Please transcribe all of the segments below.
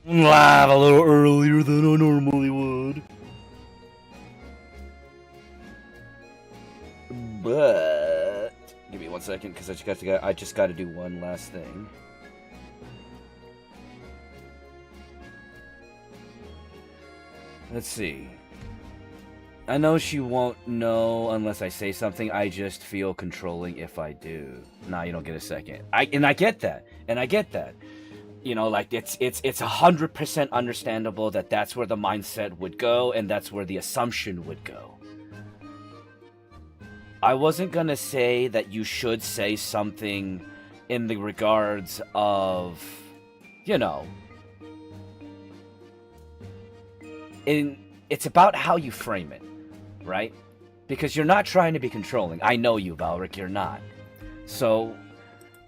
live a little earlier than I normally would. But give me 1 second, because I just got to do one last thing. Let's see. I know she won't know unless I say something. I just feel controlling if I do. Nah, you don't get a second. I get that. And I get that. You know, like it's 100% understandable that that's where the mindset would go, and that's where the assumption would go. I wasn't gonna say that you should say something in the regards of, you know, it's about how you frame it, right? Because you're not trying to be controlling. I know you, Valric, you're not. So,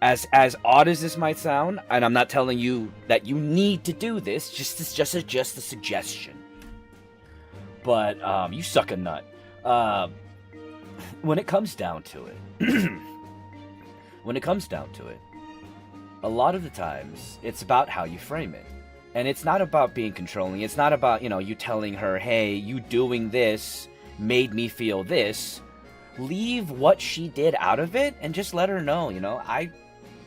as odd as this might sound, and I'm not telling you that you need to do this, just a suggestion. But you suck a nut. When it comes down to it, a lot of the times it's about how you frame it. And it's not about being controlling. It's not about, you know, you telling her, hey, you doing this made me feel this. Leave what she did out of it and just let her know, you know,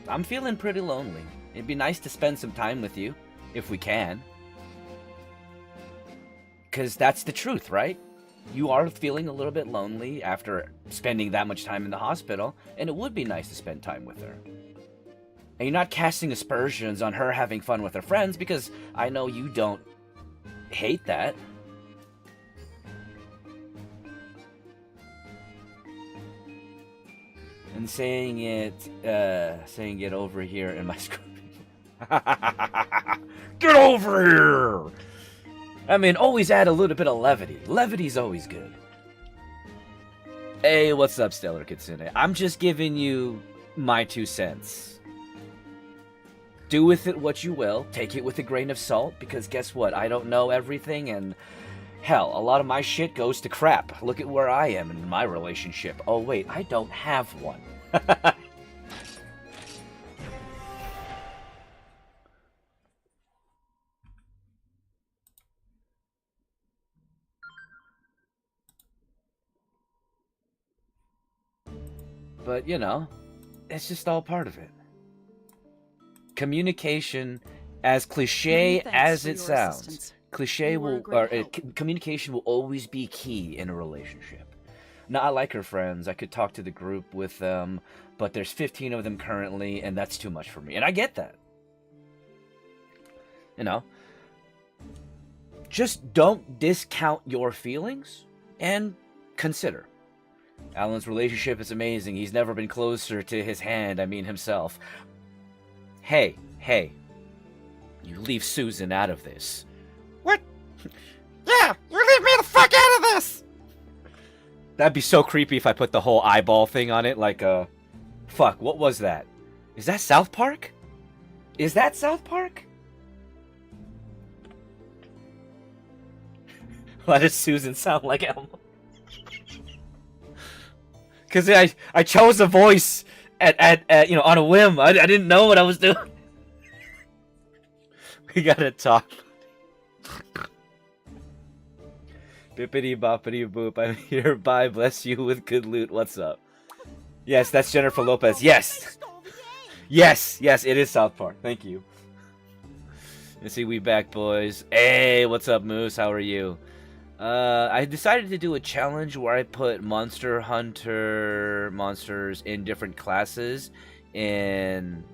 I'm feeling pretty lonely. It'd be nice to spend some time with you, if we can. Because that's the truth, right? You are feeling a little bit lonely after spending that much time in the hospital, and it would be nice to spend time with her. And you're not casting aspersions on her having fun with her friends, because I know you don't hate that. And saying it over here in my screen. Get over here! I mean, always add a little bit of levity. Levity's always good. Hey, what's up, Stellar Kitsune? I'm just giving you my 2 cents. Do with it what you will. Take it with a grain of salt, because guess what? I don't know everything, and hell, a lot of my shit goes to crap. Look at where I am in my relationship. Oh, wait, I don't have one. But, you know, it's just all part of it. Communication, as cliche as it sounds, communication will always be key in a relationship. Now, I like her friends. I could talk to the group with them, but there's 15 of them currently, and that's too much for me. And I get that. You know, just don't discount your feelings and consider. Alan's relationship is amazing. He's never been closer to his hand, I mean himself. Hey, you leave Susan out of this. What? Yeah, you leave me the fuck out of this! That'd be so creepy if I put the whole eyeball thing on it, like, fuck, what was that? Is that South Park? Is that South Park? Why does Susan sound like Elmo? Because I chose a voice at you know, on a whim. I didn't know what I was doing. We gotta talk. Bippity boppity boop. I'm here. Bye. Bless you with good loot. What's up? Yes, that's Jennifer Lopez. Yes. Yes, it is South Park. Thank you. Let's see, we back, boys. Hey, what's up, Moose? How are you? I decided to do a challenge where I put Monster Hunter monsters in different classes. And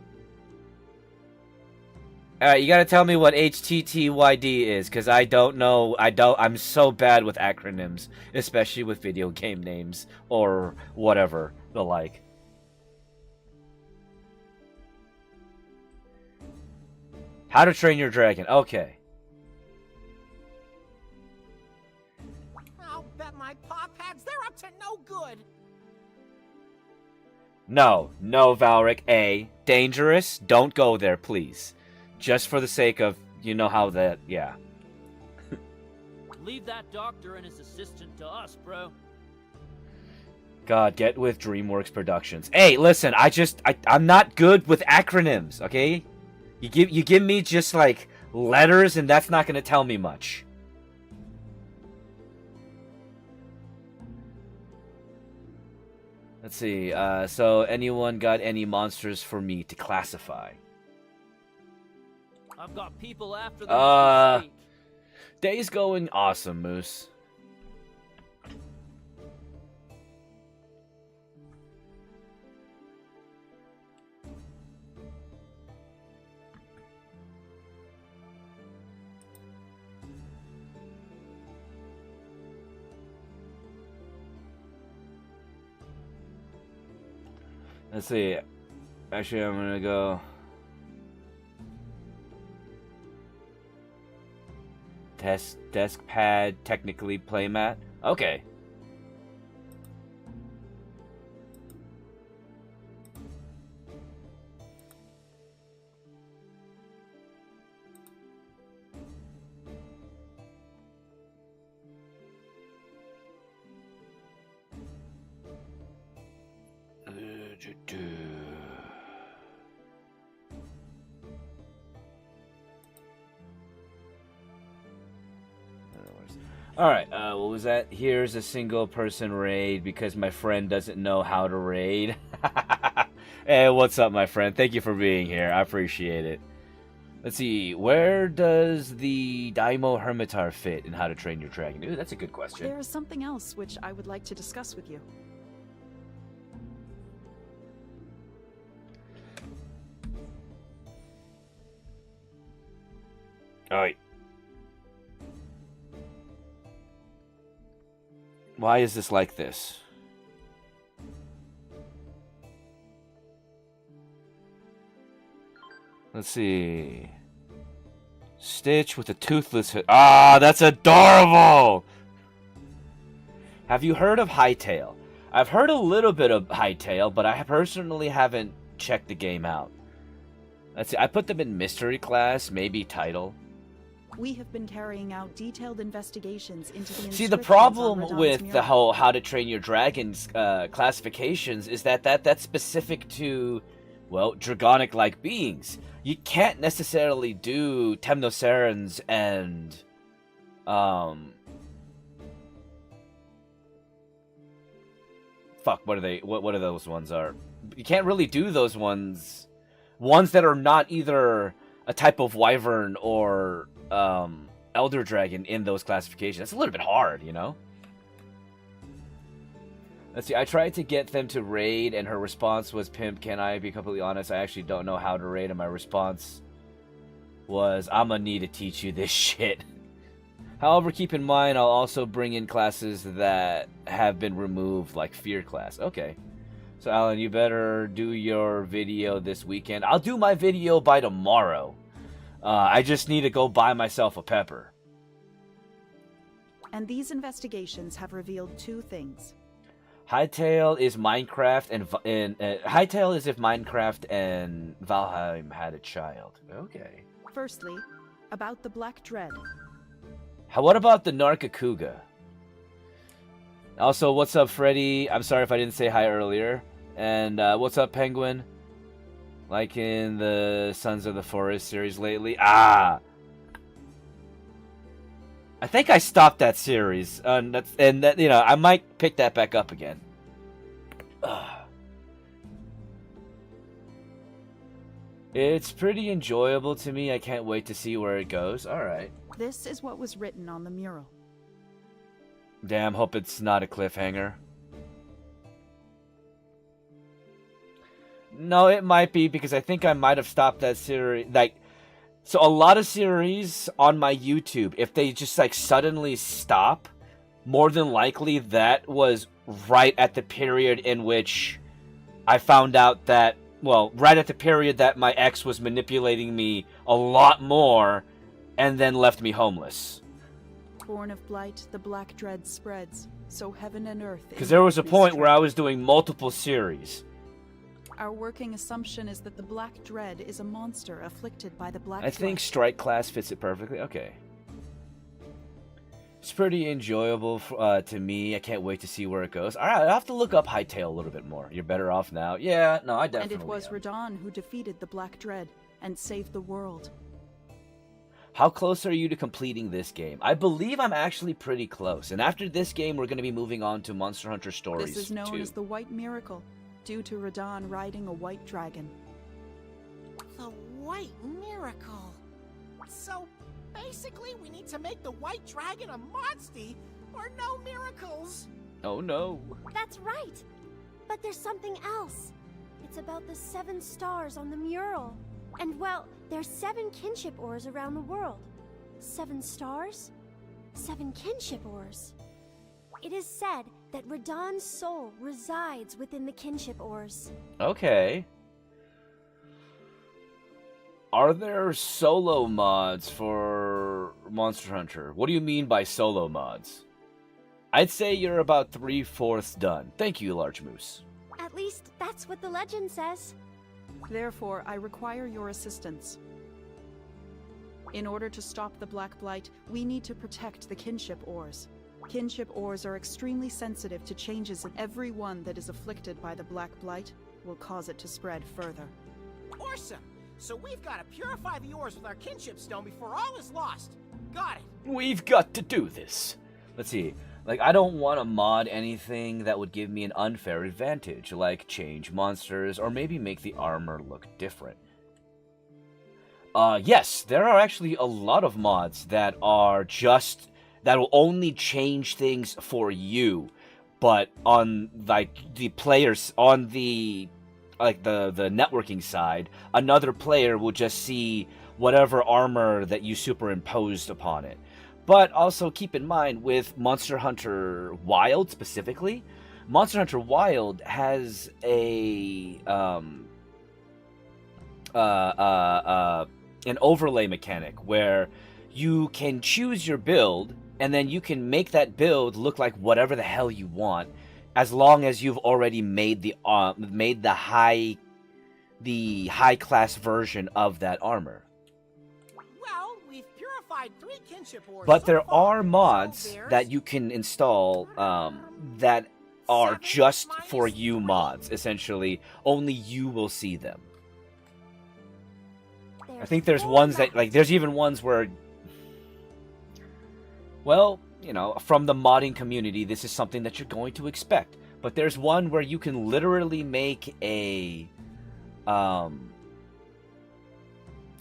you gotta tell me what HTTYD is, because I don't know. I'm so bad with acronyms, especially with video game names or whatever the like. How to Train Your Dragon. Okay. I'll bet my paw pads, they're up to no good. No, Valric. A. Dangerous. Don't go there, please. Just for the sake of, you know how that, yeah. Leave that doctor and his assistant to us, bro. God, get with DreamWorks Productions. Hey, listen, I'm not good with acronyms, okay? You give me just like letters, and that's not going to tell me much. Let's see. So anyone got any monsters for me to classify? I've got people after them. Day's going awesome, Moose. Let's see. Actually, I'm gonna go. Desk pad, technically playmat. Okay. Alright, what was that? Here's a single person raid because my friend doesn't know how to raid. Hey, what's up, my friend? Thank you for being here. I appreciate it. Let's see, where does the Daimo Hermitar fit in How to Train Your Dragon? Ooh, that's a good question. There is something else which I would like to discuss with you. Alright. Why is this like this? Let's see. Stitch with a toothless hood. Ah, that's adorable! Have you heard of Hytale? I've heard a little bit of Hytale, but I personally haven't checked the game out. Let's see. I put them in mystery class, maybe title. We have been carrying out detailed investigations into the See, the inscriptions problem on Radahn's with the mural. whole How to Train Your Dragons classifications is that's specific to, well, dragonic-like beings. You can't necessarily do Temnocerans and, fuck, what are they? What are those ones are? You can't really do those ones that are not either a type of wyvern or elder dragon in those classifications. That's a little bit hard, you know? Let's see, I tried to get them to raid, and her response was, "Pimp, can I be completely honest? I actually don't know how to raid," and my response was, "I'm gonna need to teach you this shit." However, keep in mind, I'll also bring in classes that have been removed, like Fear class. Okay. So, Alan, you better do your video this weekend. I'll do my video by tomorrow. I just need to go buy myself a pepper. And these investigations have revealed two things. Hytale is Minecraft and Hytale is if Minecraft and Valheim had a child. Okay. Firstly, about the Black Dread. What about the Nargacuga? Also, what's up, Freddy? I'm sorry if I didn't say hi earlier. And what's up, Penguin? Like in the Sons of the Forest series lately? Ah! I think I stopped that series. I might pick that back up again. It's pretty enjoyable to me. I can't wait to see where it goes. Alright. This is what was written on the mural. Damn, hope it's not a cliffhanger. No, it might be, because I think I might have stopped that series. So a lot of series on my YouTube, if they just, suddenly stop, more than likely that was right at the period in which I found out that, well, right at the period that my ex was manipulating me a lot more, and then left me homeless. Born of blight, the Black Dread spreads, so heaven and earth... Because there was a point where I was doing multiple series. Our working assumption is that the Black Dread is a monster afflicted by the Black I think Dread. Strike class fits it perfectly. Okay. It's pretty enjoyable to me. I can't wait to see where it goes. Alright, I'll have to look up Hytale a little bit more. You're better off now. Yeah, no, I definitely And it was am. Radahn who defeated the Black Dread and saved the world. How close are you to completing this game? I believe I'm actually pretty close. And after this game, we're going to be moving on to Monster Hunter Stories This is known 2. as the White Miracle, due to Radahn riding a white dragon. The White Miracle. So, basically, we need to make the White Dragon a monster, or no miracles. Oh no. That's right. But there's something else. It's about the 7 stars on the mural. And well, there's 7 kinship ores around the world. 7 stars, 7 kinship ores. It is said that Radahn's soul resides within the kinship ores. Okay. Are there solo mods for Monster Hunter? What do you mean by solo mods? I'd say you're about 3/4 done. Thank you, Large Moose. At least that's what the legend says. Therefore, I require your assistance. In order to stop the Black Blight, we need to protect the kinship ores. Kinship ores are extremely sensitive to changes, and every one that is afflicted by the Black Blight will cause it to spread further. Awesome. So we've got to purify the ores with our kinship stone before all is lost. Got it. We've got to do this. Let's see. Like, I don't want to mod anything that would give me an unfair advantage, like change monsters or maybe make the armor look different. Yes, there are actually a lot of mods that are just, that will only change things for you, but on, like, the players, on the, like, the networking side, another player will just see whatever armor that you superimposed upon it. But also keep in mind, with Monster Hunter Wild specifically, Monster Hunter Wild has a an overlay mechanic where you can choose your build, and then you can make that build look like whatever the hell you want, as long as you've already made the high class version of that armor. Well, we've purified 3 kinship ores. But so there far, are mods so there's that you can install that are 7 just for minus you 3. mods, essentially. Only you will see them. I think there's ones that, like, there's even ones where, well, you know, from the modding community, this is something that you're going to expect. But there's one where you can literally make a,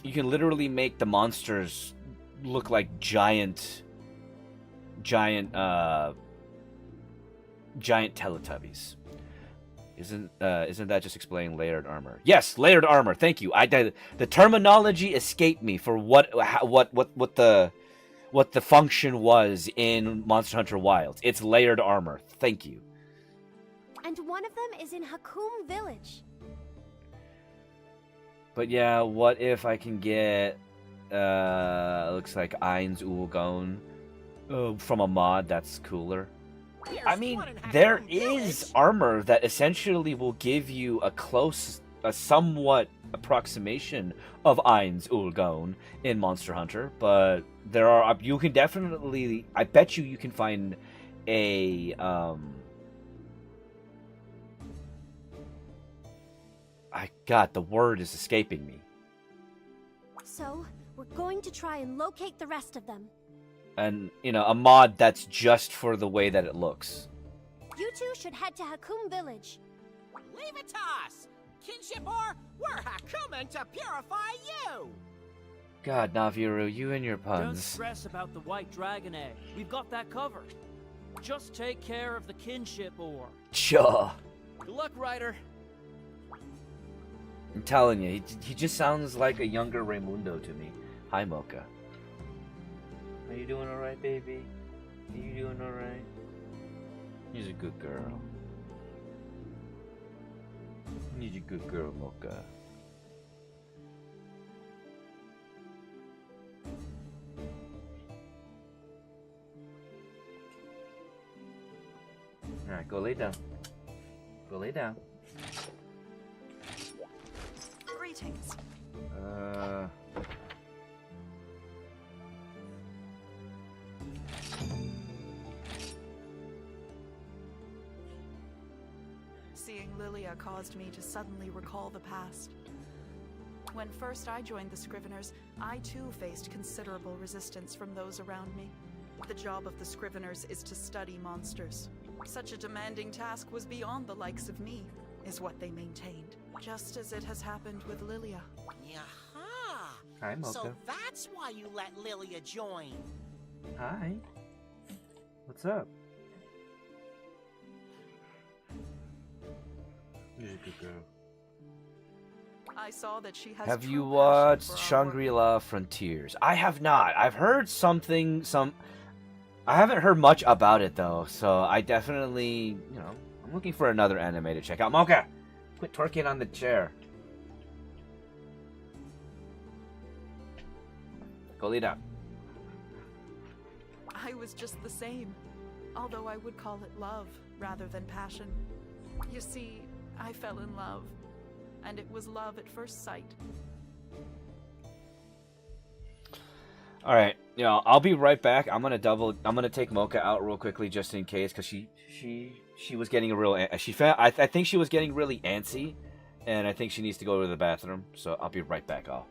you can literally make the monsters look like giant Teletubbies. Isn't that just explaining layered armor? Yes, layered armor. Thank you. The terminology escaped me for what the function was in Monster Hunter Wilds. It's layered armor. Thank you. And one of them is in Hakum Village. But yeah, what if I can get looks like Ainz Ulgon from a mod that's cooler? There's I mean, one in there Hakum is Village. armor that essentially will give you a somewhat approximation of Ainz Ulgon in Monster Hunter, but you can definitely, I bet you can find a the word is escaping me. So, we're going to try and locate the rest of them. And, you know, a mod that's just for the way that it looks. You two should head to Hakum Village. Leave it to us. Kinship ore, we're Hakumen to purify you. God, Naviru, you and your Don't puns. stress about the white dragon egg. We've got that covered. Just take care of the kinship ore. Sure. Good luck, Ryder. I'm telling you, he just sounds like a younger Raimundo to me. Hi, Mocha. Are you doing alright, baby? Are you doing alright? You're a good girl. You're a good girl, Mocha. Alright, go lay down. Go lay down. Greetings. Seeing Lilia caused me to suddenly recall the past. When first I joined the Scriveners, I too faced considerable resistance from those around me. The job of the Scriveners is to study monsters. Such a demanding task was beyond the likes of me, is what they maintained. Just as it has happened with Lilia. Yaha! Hi, Mocha. So that's why you let Lilia join. Hi. What's up? You're a good girl. I saw that she has Have true you passion watched for our work. Shangri-La Frontiers? I have not. I've heard I haven't heard much about it though, so I definitely, I'm looking for another anime to check out. Mocha, quit twerking on the chair. Go lead up. I was just the same, although I would call it love rather than passion. You see, I fell in love, and it was love at first sight. All right, I'll be right back. I'm gonna take Mocha out real quickly just in case, because she was getting I think she was getting really antsy, and I think she needs to go to the bathroom. So I'll be right back, all.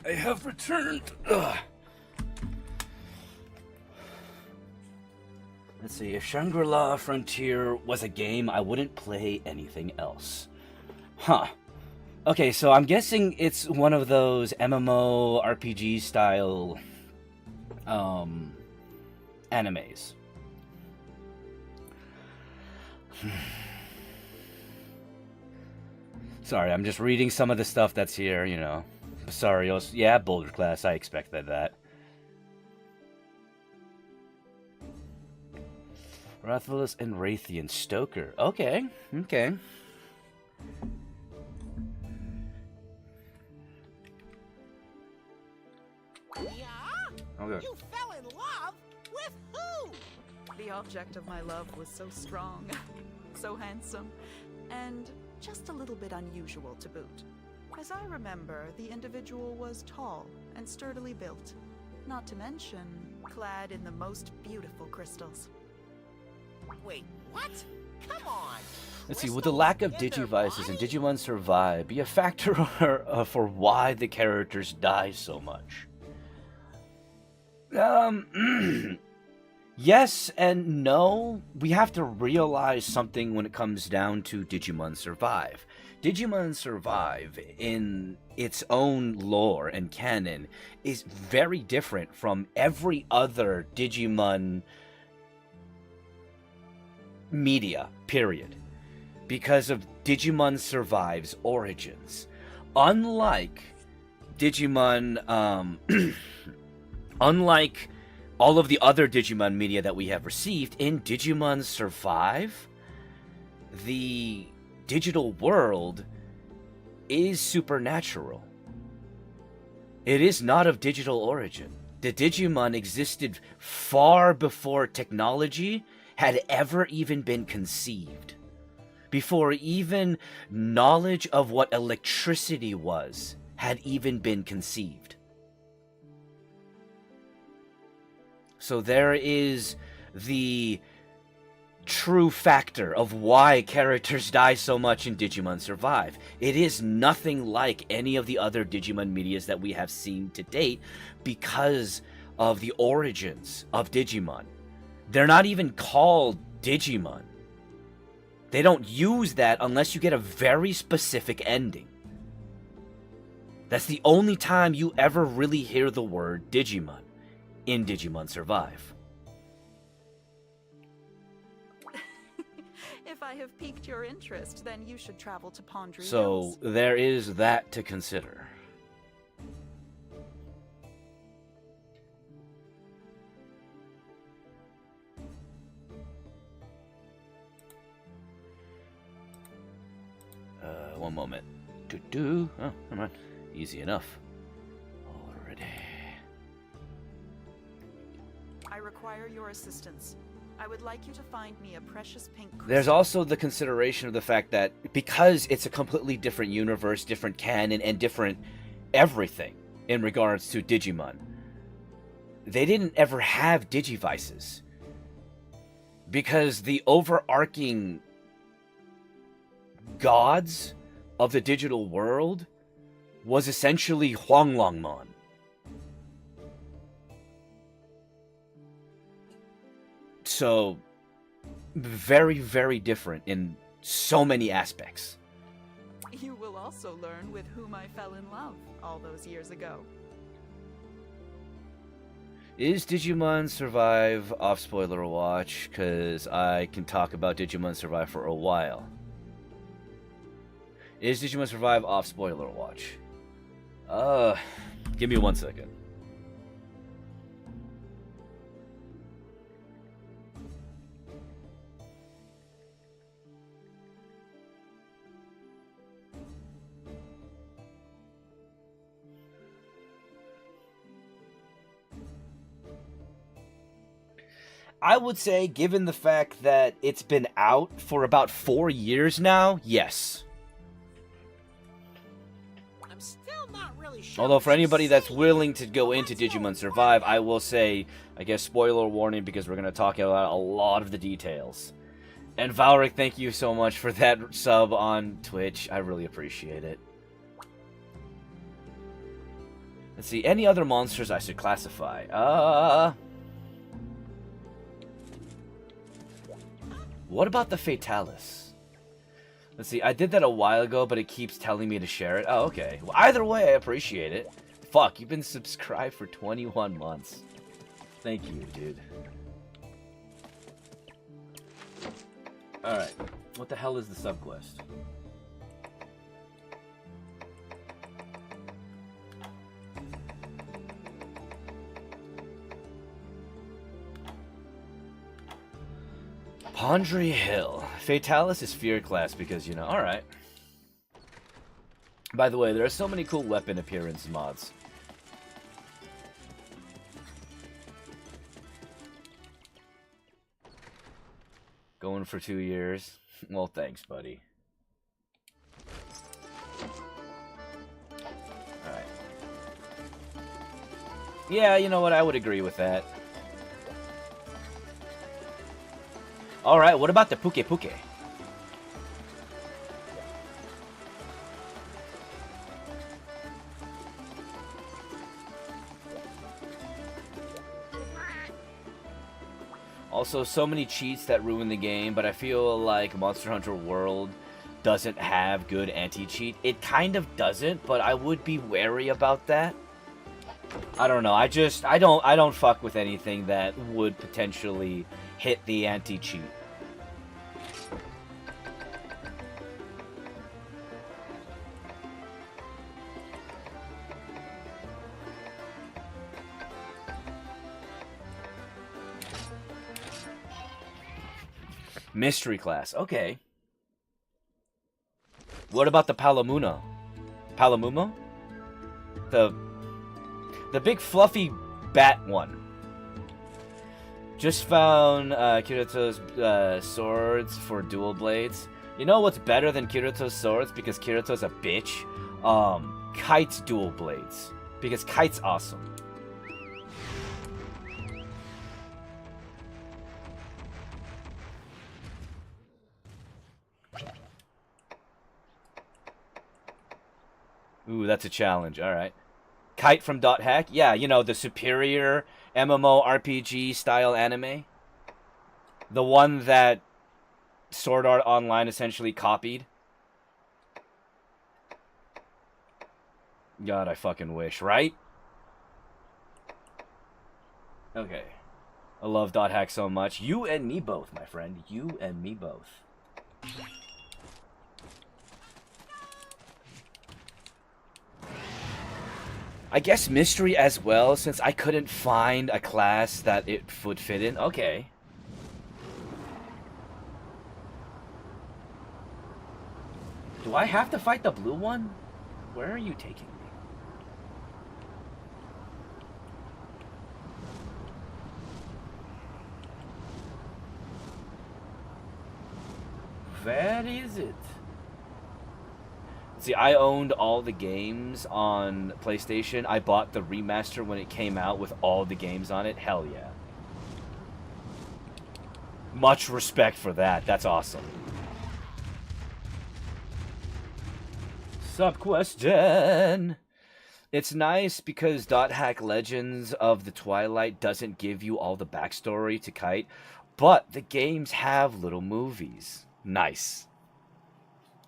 I have returned. Ugh. Let's see, if Shangri-La Frontier was a game, I wouldn't play anything else. Huh. Okay, so I'm guessing it's one of those MMO RPG style animes. Sorry, I'm just reading some of the stuff that's here, you know. Basarios, yeah, Boulder class, I expected that. Rathalos and Raytheon Stoker. Okay, okay. Yeah? Okay. You fell in love with who? The object of my love was so strong, so handsome, and just a little bit unusual to boot. As I remember, the individual was tall and sturdily built, not to mention clad in the most beautiful crystals. Wait, what? Come on. Let's see, would the lack of Digivices in Digimon Survive be a factor for why the characters die so much? Yes and no. We have to realize something when it comes down to Digimon Survive. Digimon Survive, in its own lore and canon, is very different from every other Digimon media, period. Because of Digimon Survive's origins. Unlike Digimon, unlike all of the other Digimon media that we have received, in Digimon Survive, the digital world is supernatural. It is not of digital origin. The Digimon existed far before technology had ever even been conceived. Before even knowledge of what electricity was had even been conceived. So there is the true factor of why characters die so much in Digimon Survive. It is nothing like any of the other Digimon medias that we have seen to date because of the origins of Digimon. They're not even called Digimon. They don't use that unless you get a very specific ending. That's the only time you ever really hear the word Digimon in Digimon Survive. If I have piqued your interest, then you should travel to Pondry So Hills. there is that to consider. One moment. Oh, come on. Easy enough. Already. I require your assistance. I would like you to find me a precious pink crystal. There's also the consideration of the fact that because it's a completely different universe, different canon, and different everything in regards to Digimon, they didn't ever have Digivices. Because the overarching gods of the digital world was essentially Huanglongmon. So, very, very different in so many aspects. You will also learn with whom I fell in love all those years ago. Is Digimon Survive off spoiler watch? Because I can talk about Digimon Survive for a while. Is Digimon Survive off spoiler watch? Give me 1 second. I would say, given the fact that it's been out for about 4 years now, yes. I'm still not really sure. Although what for you're anybody that's saying. willing to go into Let's go Digimon with Survive, it. I will say, I guess spoiler warning because we're going to talk about a lot of the details. And Valric, thank you so much for that sub on Twitch. I really appreciate it. Let's see, any other monsters I should classify? What about the Fatalis? Let's see, I did that a while ago, but it keeps telling me to share it. Oh, okay. Well, either way, I appreciate it. Fuck, you've been subscribed for 21 months. Thank you, dude. Alright, what the hell is the subquest? Pondry Hill. Fatalis is fear class because, you know, alright. By the way, there are so many cool weapon appearance mods. Going for 2 years. Well, thanks, buddy. Alright. Yeah, you know what? I would agree with that. Alright, what about the Puke Puke? Also, so many cheats that ruin the game, but I feel like Monster Hunter World doesn't have good anti-cheat. It kind of doesn't, but I would be wary about that. I don't know. I don't fuck with anything that would potentially hit the anti-cheat. Mystery class. Okay. What about the Palamuna? Palamumo? The big fluffy bat one. Just found Kirito's swords for dual blades. You know what's better than Kirito's swords? Because Kirito's a bitch. Kite's dual blades. Because Kite's awesome. Ooh, that's a challenge. Alright. Kite from Dot Hack? Yeah, you know, the superior MMORPG style anime. The one that Sword Art Online essentially copied. God, I fucking wish, right? Okay. I love Dot Hack so much. You and me both, my friend. You and me both. I guess mystery as well, since I couldn't find a class that it would fit in. Okay. Do I have to fight the blue one? Where are you taking me? Where is it? See, I owned all the games on PlayStation. I bought the remaster when it came out with all the games on it. Hell yeah. Much respect for that. That's awesome. Sub-question. It's nice because Dot Hack Legends of the Twilight doesn't give you all the backstory to Kite, but the games have little movies. Nice.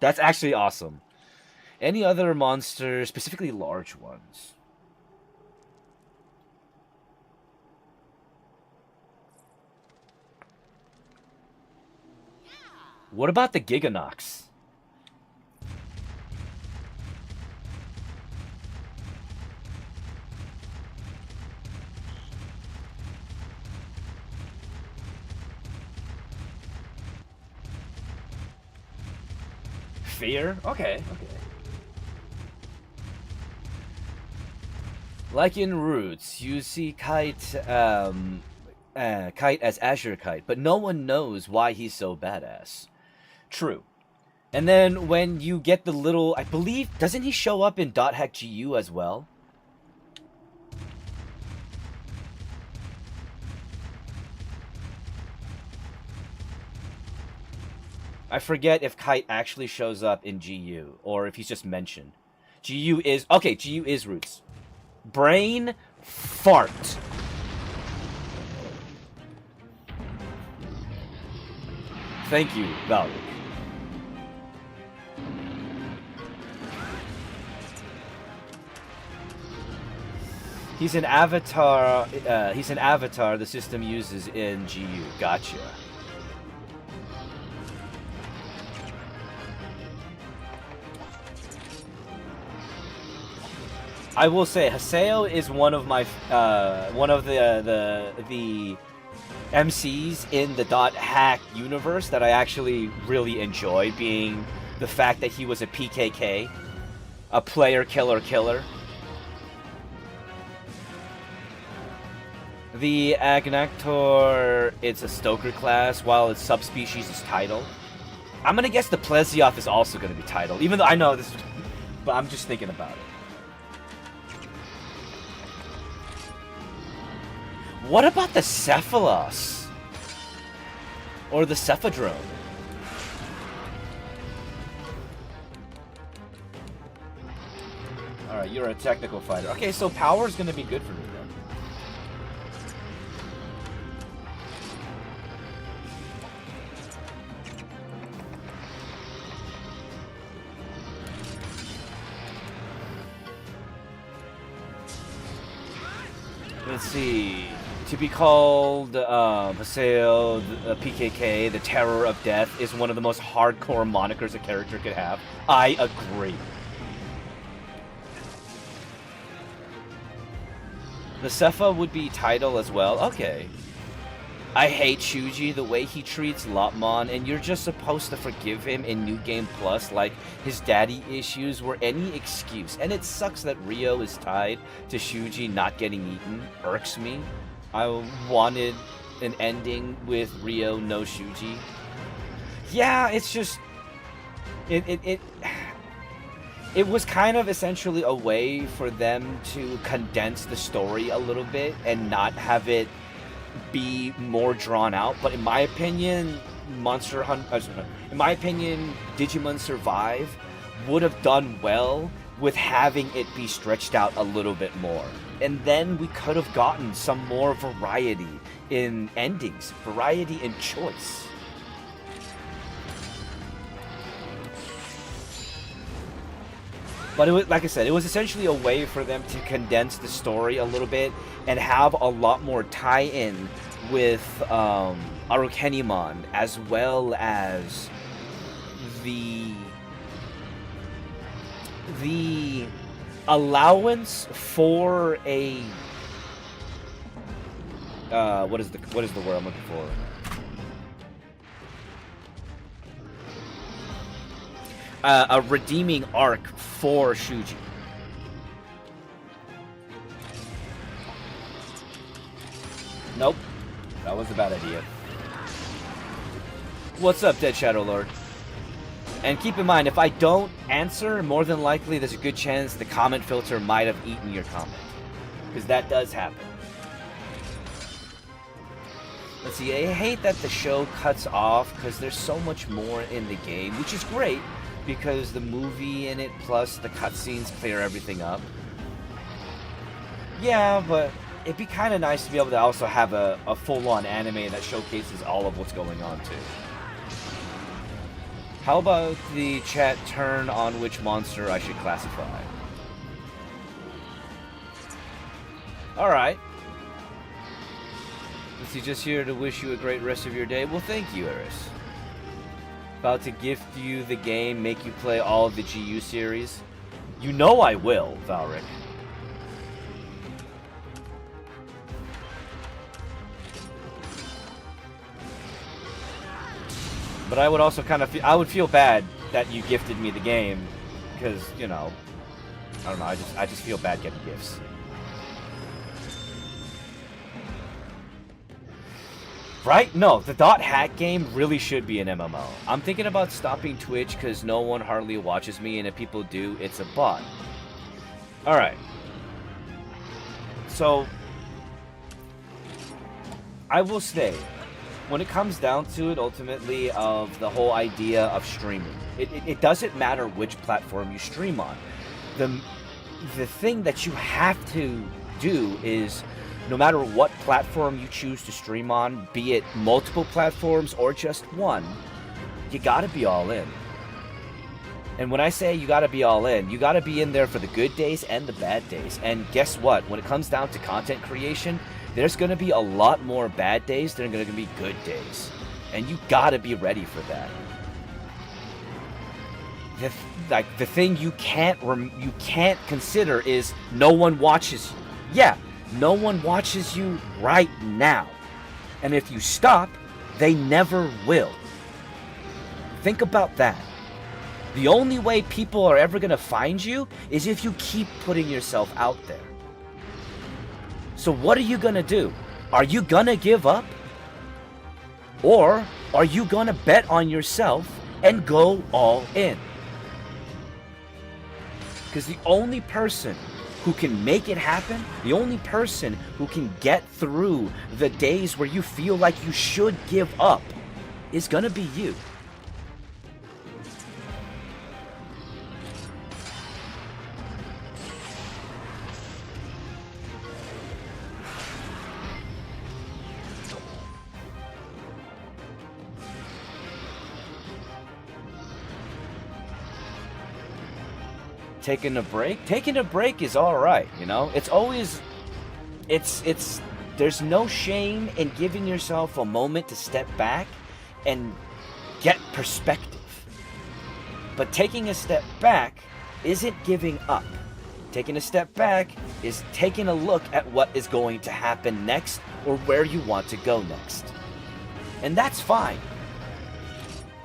That's actually awesome. Any other monsters, specifically large ones? What about the Giganox? Fear? Okay, okay. Like in Roots, you see Kite, Kite as Azure Kite, but no one knows why he's so badass. True. And then when you get the little, I believe, doesn't he show up in Dot Hack GU as well? I forget if Kite actually shows up in GU, or if he's just mentioned. GU is, okay, GU is Roots. Brain fart. Thank you, Valk. He's an avatar. He's an avatar the system uses in GU. Gotcha. I will say Haseo is one of my the MCs in the Dot Hack universe that I actually really enjoy, being the fact that he was a PKK, a player killer. The Agnactor, it's a Stoker class, while its subspecies is Tidal. I'm gonna guess the Plesioth is also gonna be Tidal, even though I know this, but I'm just thinking about it. What about the Cephalos? Or the Cephadrome? Alright, you're a technical fighter. Okay, so power is gonna be good for me then. Let's see. To be called Haseo, PKK, the Terror of Death, is one of the most hardcore monikers a character could have. I agree. The Cepha would be Tidal as well. Okay. I hate Shuji, the way he treats Lopmon, and you're just supposed to forgive him in New Game Plus, like his daddy issues were any excuse. And it sucks that Rio is tied to Shuji not getting eaten. Irks me. I wanted an ending with Rio, no Shuji. Yeah, it's just... It was kind of essentially a way for them to condense the story a little bit and not have it be more drawn out, but in my opinion, Digimon Survive would have done well with having it be stretched out a little bit more. And then we could have gotten some more variety in endings, variety in choice. But it was, like I said, it was essentially a way for them to condense the story a little bit and have a lot more tie-in with Arukenimon, as well as the allowance for a what is the word I'm looking for? A redeeming arc for Shuji. Nope. That was a bad idea. What's up, Dead Shadow Lord? And keep in mind, if I don't answer, more than likely there's a good chance the comment filter might have eaten your comment. Because that does happen. Let's see, I hate that the show cuts off because there's so much more in the game, which is great because the movie in it plus the cutscenes clear everything up. Yeah, but it'd be kind of nice to be able to also have a full-on anime that showcases all of what's going on too. How about the chat turn on which monster I should classify? Alright. Is he just here to wish you a great rest of your day? Well, thank you, Eris. About to gift you the game, make you play all of the GU series? You know I will, Valric. But I would also kind of I would feel bad that you gifted me the game, because, you know, I don't know, I just feel bad getting gifts. Right? No, the Dot Hack game really should be an MMO. I'm thinking about stopping Twitch because no one hardly watches me, and if people do, it's a bot. Alright. So, I will say, when it comes down to it, ultimately, of the whole idea of streaming, it doesn't matter which platform you stream on. the thing that you have to do is, no matter what platform you choose to stream on, be it multiple platforms or just one, you gotta be all in. And when I say you gotta be all in, you gotta be in there for the good days and the bad days. And guess what? When it comes down to content creation, there's gonna be a lot more bad days than gonna be good days. And you gotta be ready for that. The thing you can't consider is no one watches you. Yeah, no one watches you right now. And if you stop, they never will. Think about that. The only way people are ever going to find you is if you keep putting yourself out there. So what are you going to do? Are you going to give up? Or are you going to bet on yourself and go all in? Because the only person who can make it happen, the only person who can get through the days where you feel like you should give up, is gonna be you. Taking a break is all right, you know. It's always there's no shame in giving yourself a moment to step back and get perspective. But taking a step back isn't giving up. Taking a step back is taking a look at what is going to happen next or where you want to go next. And that's fine.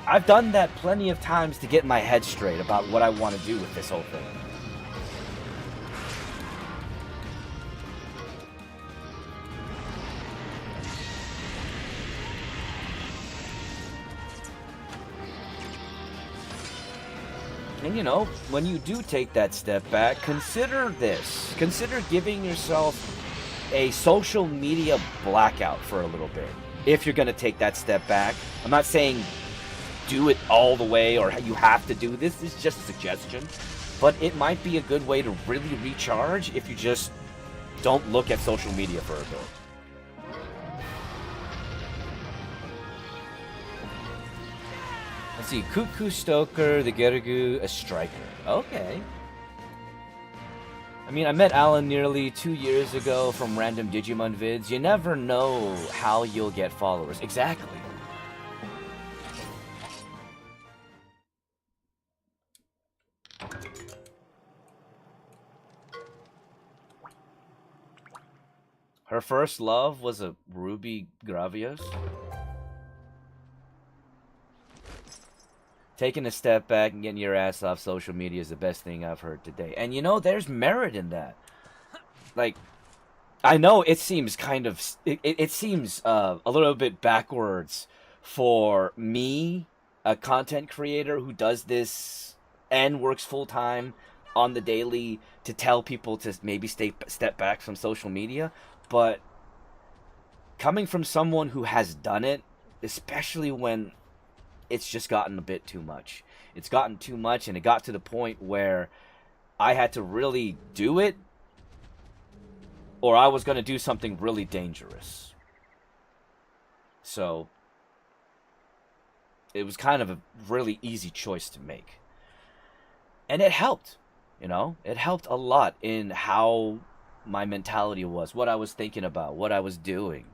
I've done that plenty of times to get my head straight about what I want to do with this whole thing. And you know, when you do take that step back, consider this. Consider giving yourself a social media blackout for a little bit. If you're going to take that step back. I'm not saying do it all the way or you have to do this. This is just a suggestion. But it might be a good way to really recharge if you just don't look at social media for a bit. Let's see. Cuckoo Stoker, the Gerugu, a striker. Okay. I mean, I met Alan nearly 2 years ago from random Digimon vids. You never know how you'll get followers. Exactly. Her first love was a Ruby Gravios. Taking a step back and getting your ass off social media is the best thing I've heard today. And you know, there's merit in that. Like, I know it seems kind of... It seems a little bit backwards for me, a content creator who does this and works full-time on the daily, to tell people to maybe step back from social media. But coming from someone who has done it, especially when it's just gotten a bit too much. It's gotten too much, and it got to the point where I had to really do it, or I was going to do something really dangerous. So it was kind of a really easy choice to make. And it helped, you know? It helped a lot in how my mentality was, what I was thinking about, what I was doing.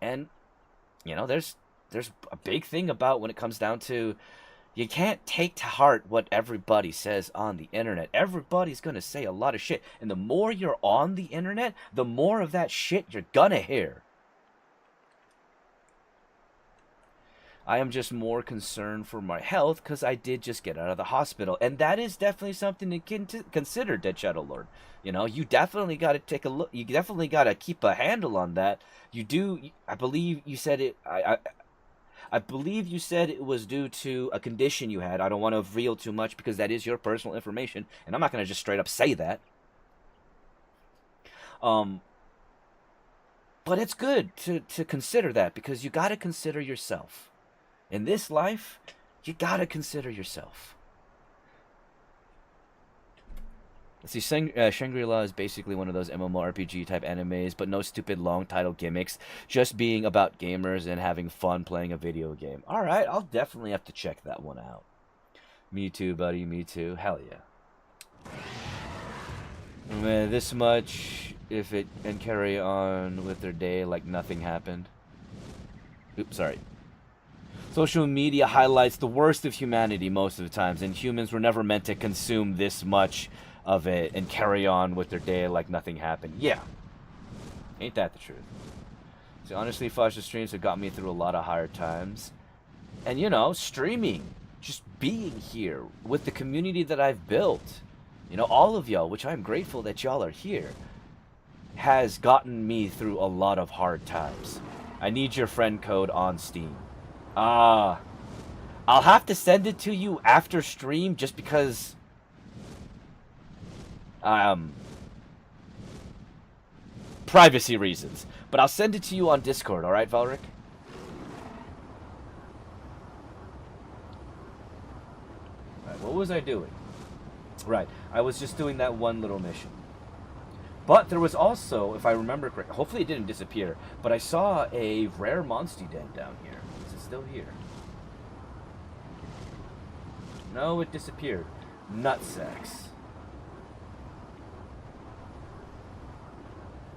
And, you know, there's a big thing about when it comes down to, you can't take to heart what everybody says on the internet. Everybody's gonna say a lot of shit. And the more you're on the internet, the more of that shit you're gonna hear. I am just more concerned for my health because I did just get out of the hospital. And that is definitely something to consider, Dead Shadow Lord. You know, you definitely got to take a look. You definitely got to keep a handle on that. You do, I believe you said it, I believe you said it was due to a condition you had. I don't want to reveal too much because that is your personal information. And I'm not going to just straight up say that. But it's good to consider that, because you got to consider yourself. In this life, you gotta consider yourself. See, Shangri-La is basically one of those MMORPG type animes, but no stupid long title gimmicks. Just being about gamers and having fun playing a video game. Alright, I'll definitely have to check that one out. Me too, buddy, me too. Hell yeah. Man, this much, if it, and carry on with their day like nothing happened. Oops, sorry. Social media highlights the worst of humanity most of the times, and humans were never meant to consume this much of it and carry on with their day like nothing happened. Yeah. Ain't that the truth? So honestly, Fasha streams have got me through a lot of hard times. And you know, streaming, just being here with the community that I've built, you know, all of y'all, which I'm grateful that y'all are here, has gotten me through a lot of hard times. I need your friend code on Steam. I'll have to send it to you after stream just because privacy reasons. But I'll send it to you on Discord, alright, Valric? Right, what was I doing? Right, I was just doing that one little mission. But there was also, if I remember correctly, hopefully it didn't disappear, but I saw a rare Monstie Den down here. Is it still here? No, it disappeared. Nutsacks.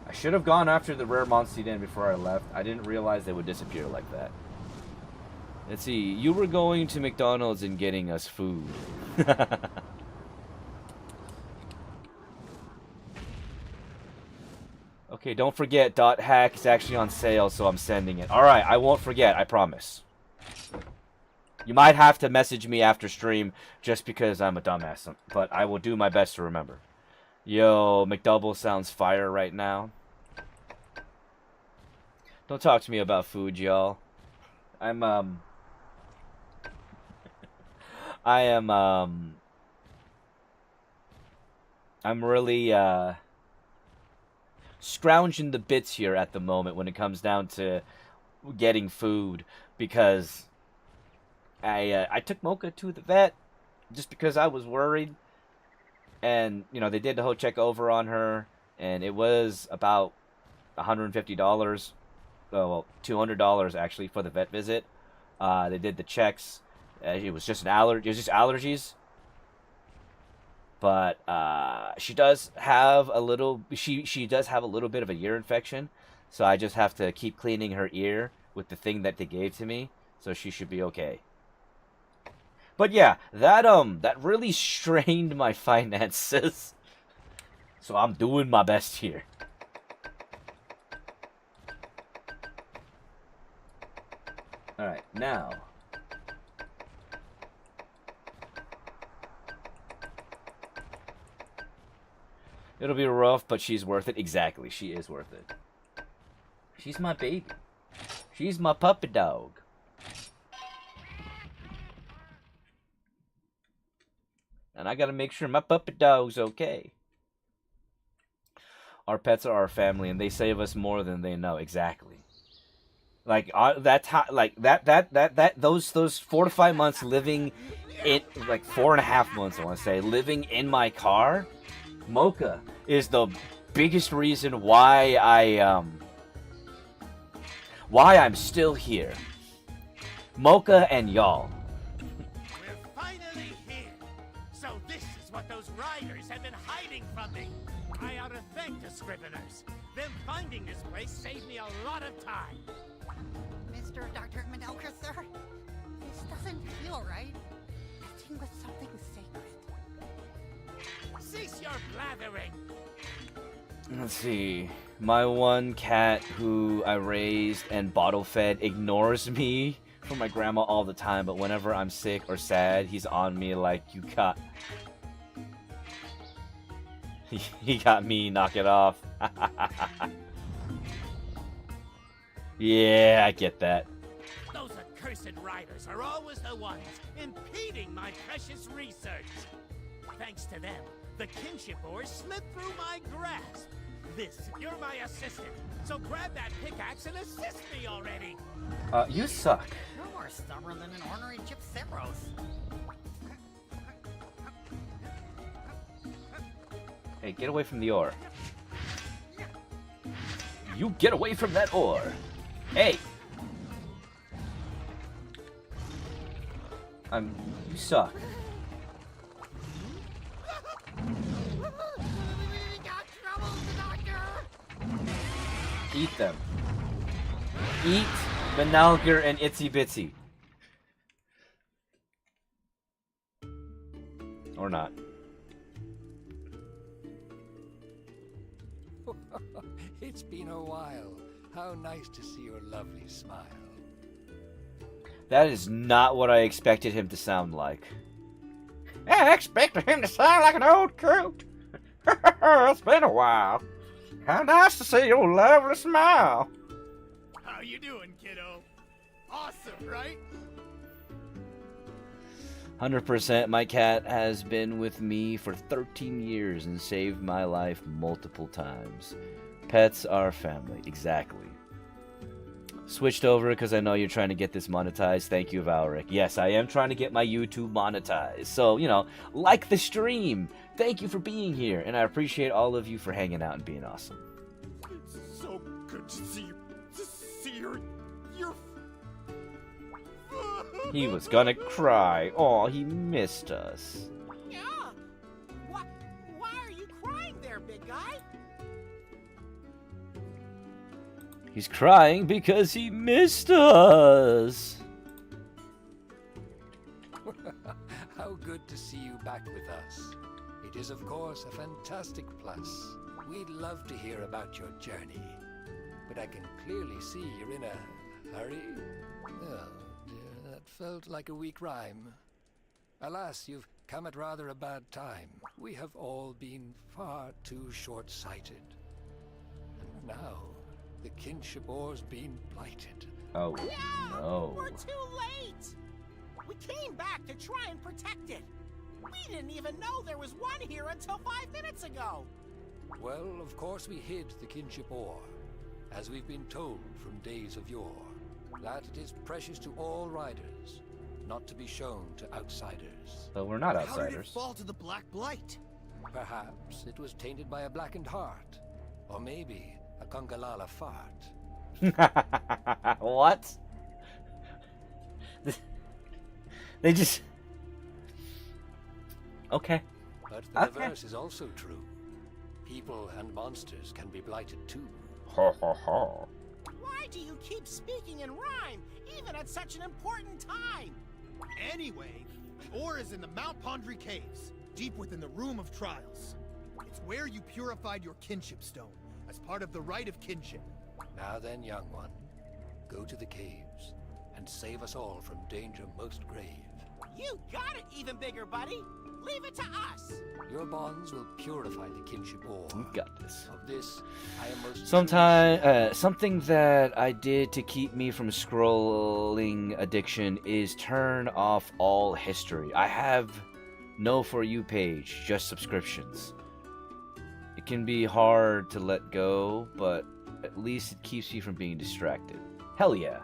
I should have gone after the rare Monstie Den before I left. I didn't realize they would disappear like that. Let's see. You were going to McDonald's and getting us food. Okay, don't forget, .hack is actually on sale, so I'm sending it. Alright, I won't forget, I promise. You might have to message me after stream just because I'm a dumbass, but I will do my best to remember. Yo, McDouble sounds fire right now. Don't talk to me about food, y'all. I'm really, scrounging the bits here at the moment when it comes down to getting food, because I took Mocha to the vet just because I was worried, and you know they did the whole check over on her, and it was about $150, well $200 actually for the vet visit. They did the checks. It was just allergies. But she does have a little. She does have a little bit of a ear infection, so I just have to keep cleaning her ear with the thing that they gave to me, so she should be okay. But yeah, that really strained my finances, so I'm doing my best here. All right, now. It'll be rough, but she's worth it. Exactly, she is worth it. She's my baby. She's my puppy dog. And I gotta make sure my puppy dog's okay. Our pets are our family, and they save us more than they know. Exactly. Like that's how, like those 4 to 5 months living in, like 4.5 months, I want to say, living in my car. Mocha is the biggest reason why I'm still here. Mocha and y'all. We're finally here. So this is what those riders have been hiding from me. I ought to thank the Scriveners. Them finding this place saved me a lot of time. Mr. Dr. Madelka, sir, this doesn't feel right. Acting with something sacred. Cease your blathering. Let's see. My one cat who I raised and bottle fed ignores me for my grandma all the time, but whenever I'm sick or sad, he's on me like, you got... he got me, knock it off. Yeah, I get that. Those accursed riders are always the ones impeding my precious research. Thanks to them, the kinship ore slipped through my grasp. You're my assistant, so grab that pickaxe and assist me already. You suck. You're more stubborn than an ornery Gypceros. Hey, get away from the ore. You get away from that ore. Hey! You suck. We got trouble, Doctor. Eat them. Eat Manalgar and Itsy Bitsy. Or not. It's been a while. How nice to see your lovely smile. That is not what I expected him to sound like. I expected him to sound like an old coot. It's been a while. How nice to see your lovely smile. How you doing, kiddo? Awesome, right? 100%. My cat has been with me for 13 years and saved my life multiple times. Pets are family. Exactly. Switched over because I know you're trying to get this monetized. Thank you, Valric. Yes, I am trying to get my YouTube monetized. So, you know, like the stream. Thank you for being here. And I appreciate all of you for hanging out and being awesome. It's so good to see you. To see your... He was gonna cry. Aw, he missed us. Yeah. Why are you crying there, big guy? He's crying because he missed us. How good to see you back with us. It is, of course, a fantastic plus. We'd love to hear about your journey. But I can clearly see you're in a hurry. Oh, dear, that felt like a weak rhyme. Alas, you've come at rather a bad time. We have all been far too short-sighted. And now, the kinship ore's been blighted. Oh, no. We're too late. We came back to try and protect it. We didn't even know there was one here until 5 minutes ago. Well, of course we hid the kinship ore, as we've been told from days of yore, that it is precious to all riders, not to be shown to outsiders. But we're not How did it outsiders. fall to the Black Blight? Perhaps it was tainted by a blackened heart, or maybe a Congalala fart. What? They just... Okay. But the Okay. reverse is also true. People and monsters can be blighted too. Ho ho ho. Why do you keep speaking in rhyme, even at such an important time? Anyway, the ore is in the Mount Pondry Caves, deep within the Room of Trials. It's where you purified your kinship stone, as part of the rite of kinship. Now then, young one, go to the caves, and save us all from danger most grave. You got it, even bigger, buddy. Leave it to us. Your bonds will purify the kinship ore. You got this. Of this, I am most Something that I did to keep me from scrolling addiction is turn off all history. I have no For You page, just subscriptions. It can be hard to let go, but at least it keeps me from being distracted. Hell yeah.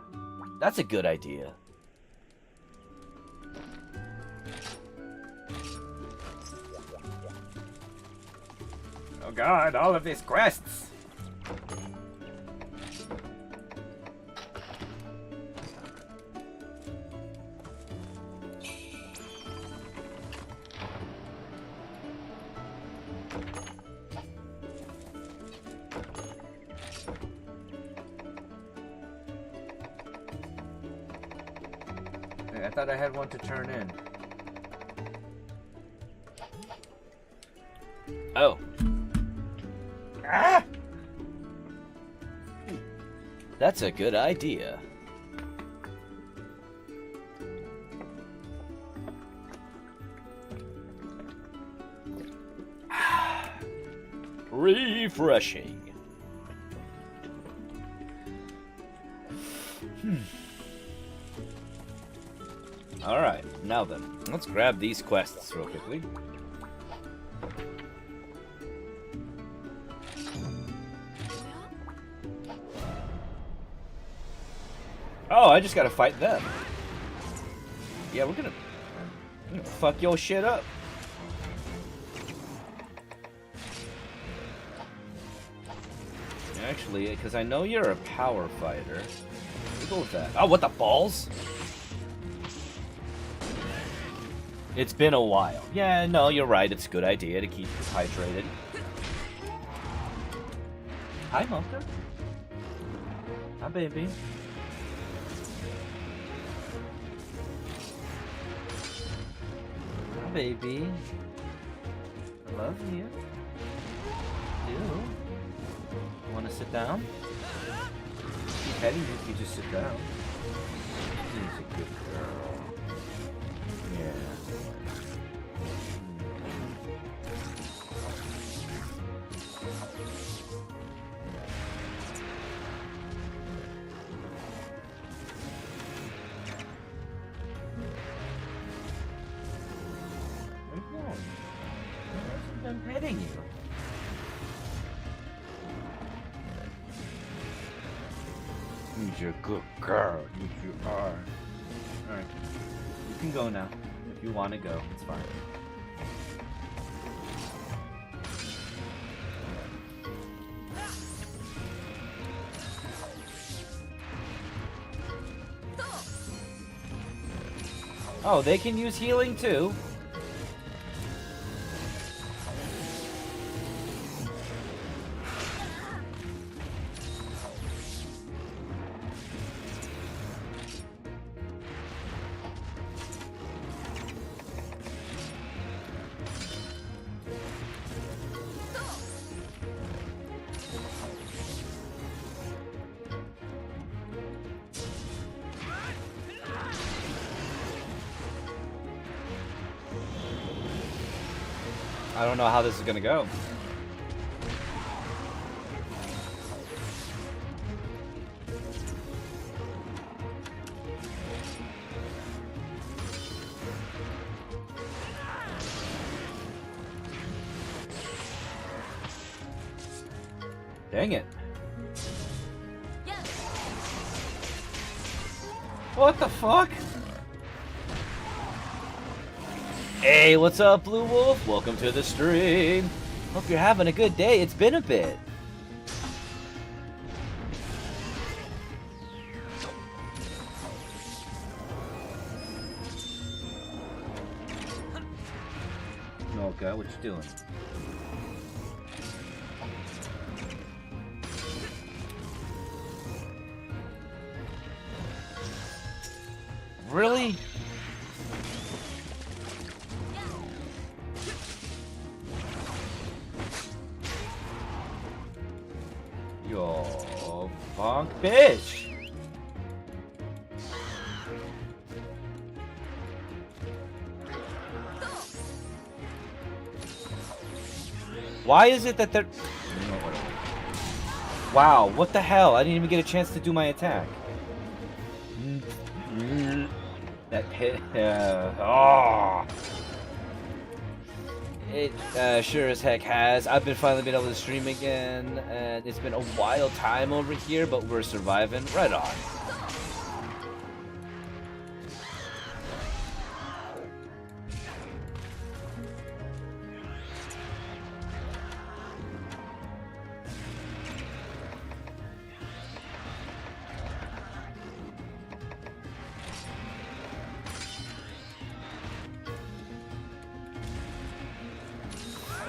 That's a good idea. Oh god, all of these quests! I thought I had one to turn in. Oh. Ah! That's a good idea. Refreshing. Alright, now then, let's grab these quests real quickly. Oh, I just gotta fight them. Yeah, we're gonna fuck your shit up. Actually, because I know you're a power fighter. We'll go with that. Oh, what the balls? It's been a while. Yeah, no, you're right. It's a good idea to keep hydrated. Hi, Mocha. Hi, baby. Hi, baby. I love you. You want to sit down? Keep petting you if you just sit down. She's a good girl. Yeah. Where are you going? I'm petting you. You're a good girl. You are. Alright. You can go now. If you want to go, it's fine. Oh, they can use healing too. I don't know how this is gonna go. Dang it. What the fuck? Hey, what's up, Blue Wolf? Welcome to the stream. Hope you're having a good day. It's been a bit. Okay, what you doing? Really? Yo, punk bitch! Why is it that they're... Wow, what the hell? I didn't even get a chance to do my attack. That hit... oh! It sure as heck has. I've been finally been able to stream again, and it's been a wild time over here, but we're surviving. Right on.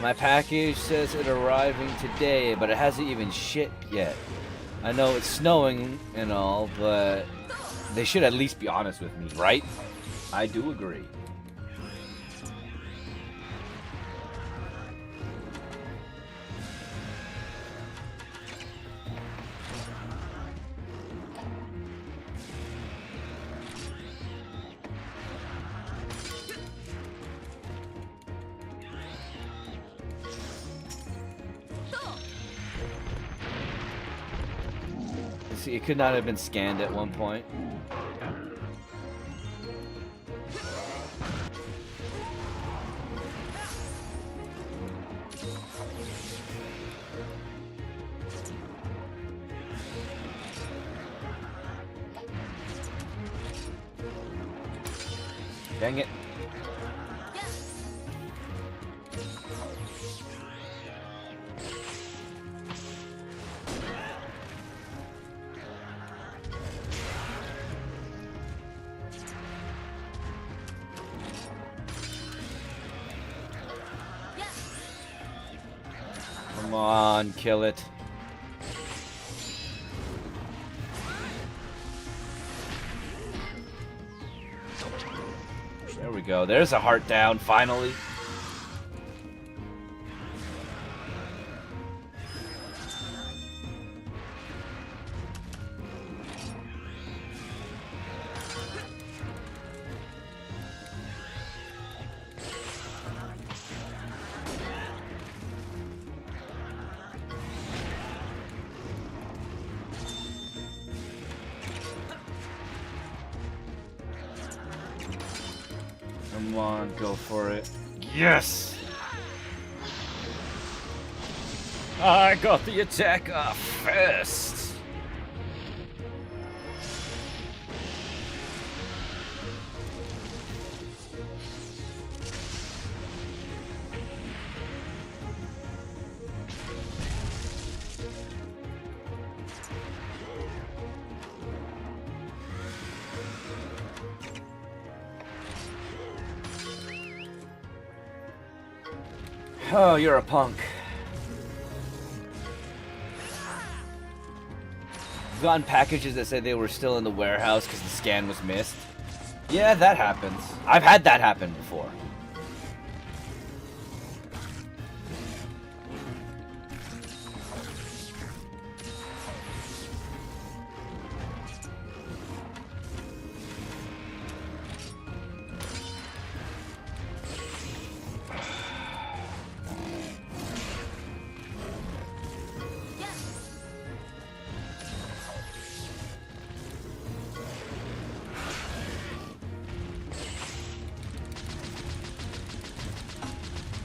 My package says it arriving today, but it hasn't even shipped yet. I know it's snowing and all, but they should at least be honest with me, right? I do agree. See, it could not have been scanned at one point. Dang it. Come on, kill it. There we go. There's a heart down, finally. Come on, go for it. Yes! I got the attack off first. Oh, you're a punk. Gotten packages that said they were still in the warehouse because the scan was missed. Yeah, that happens. I've had that happen before.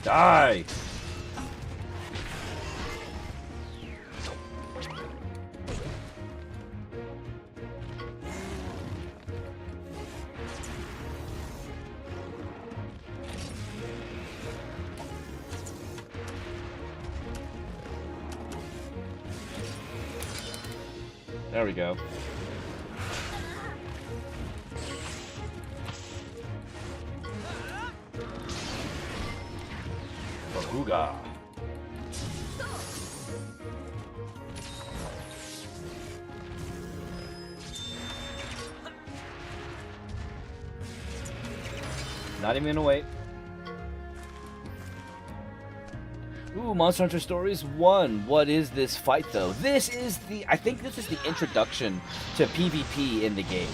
Die! There we go. Bakuga. Not even gonna wait. Ooh, Monster Hunter Stories 1. What is this fight, though? This is the... I think this is the introduction to PvP in the game.